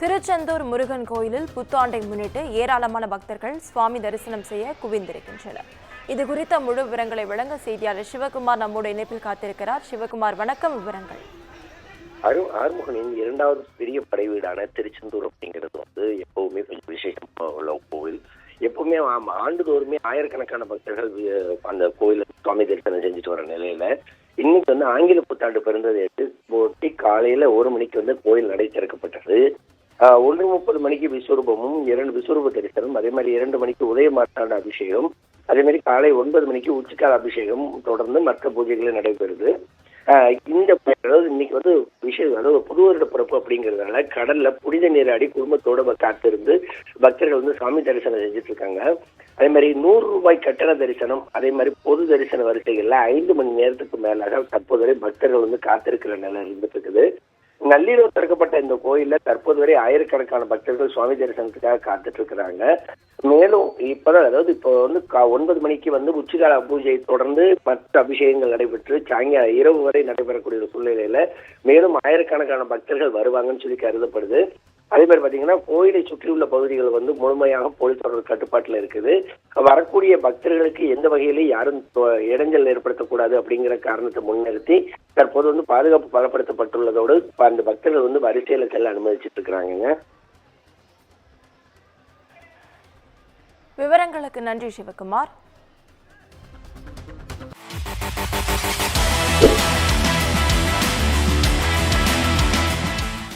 திருச்செந்தூர் முருகன் கோயிலில் புத்தாண்டை முன்னிட்டு ஏராளமான பக்தர்கள் சுவாமி தரிசனம் செய்ய குவிந்திருக்கின்றனர். இது குறித்த முழு விவரங்களை வழங்க செய்தியாளர் சிவகுமார் நம்மோட இணைப்பில் காத்திருக்கிறார். சிவகுமார், வணக்கம். விவரங்கள். ஆறுமுகனின் இரண்டாவது பெரிய படை வீடான திருச்செந்தூர் அப்படிங்கிறது எப்பவுமே கொஞ்சம் விசேஷமா உள்ள கோவில். எப்பவுமே ஆண்டுதோறுமே ஆயிரக்கணக்கான பக்தர்கள் அந்த கோயில சுவாமி தரிசனம் செஞ்சுட்டு வர நிலையில இன்னைக்கு ஆங்கில புத்தாண்டு பிறந்ததை ஒட்டி காலையில 1 மணிக்கு கோயில் நடை திறக்கப்பட்டது. 1:30 மணிக்கு விஸ்வரூபமும் 2 விஸ்வரூப தரிசனம், அதே மாதிரி 2 மணிக்கு உதய மார்த்தாண்ட அபிஷேகம், அதே மாதிரி காலை 9 மணிக்கு உச்சிக்கால அபிஷேகம் தொடர்ந்து மற்ற பூஜைகளும் நடைபெறுது. இந்த இன்னைக்கு விஷயம் புது வருட பிறப்பு அப்படிங்கிறதுனால கடல்ல புனித நீராடி குடும்பத்தோட காத்திருந்து பக்தர்கள் சாமி தரிசனம் செஞ்சுட்டு இருக்காங்க. அதே மாதிரி 100 ரூபாய் கட்டண தரிசனம், அதே மாதிரி பொது தரிசன வரிசைகள்ல 5 மணி நேரத்துக்கு மேலாக தற்போது வரை பக்தர்கள் காத்திருக்கிற நிலை இருந்துட்டு இருக்குது. நள்ளிரவு திறக்கப்பட்ட இந்த கோயில்ல தற்போது வரை ஆயிரக்கணக்கான பக்தர்கள் சுவாமி தரிசனத்துக்காக காத்துட்டு இருக்கிறாங்க. மேலும் இப்பதான் இப்போ 9 மணிக்கு உச்சிகால பூஜை தொடர்ந்து மற்ற அபிஷேகங்கள் நடைபெற்று சாயங்காலம் இரவு வரை நடைபெறக்கூடிய சூழ்நிலையில மேலும் ஆயிரக்கணக்கான பக்தர்கள் வருவாங்கன்னு சொல்லி கருதப்படுது. அதே மாதிரி பாத்தீங்கன்னா கோயிலை சுற்றியுள்ள பகுதிகள் முழுமையாக போலீசாரோட கட்டுப்பாட்டுல இருக்குது. வரக்கூடிய பக்தர்களுக்கு எந்த வகையிலும் யாரும் இடைஞ்சல் ஏற்படுத்தக்கூடாது அப்படிங்கிற காரணத்தை முன்னிறுத்தி தற்போது பாதுகாப்பு பலப்படுத்தப்பட்டுள்ளதோடு அந்த பக்தர்கள் வரிசையில செல்ல அனுமதிச்சுட்டு இருக்கிறாங்க. விவரங்களுக்கு நன்றி சிவகுமார்.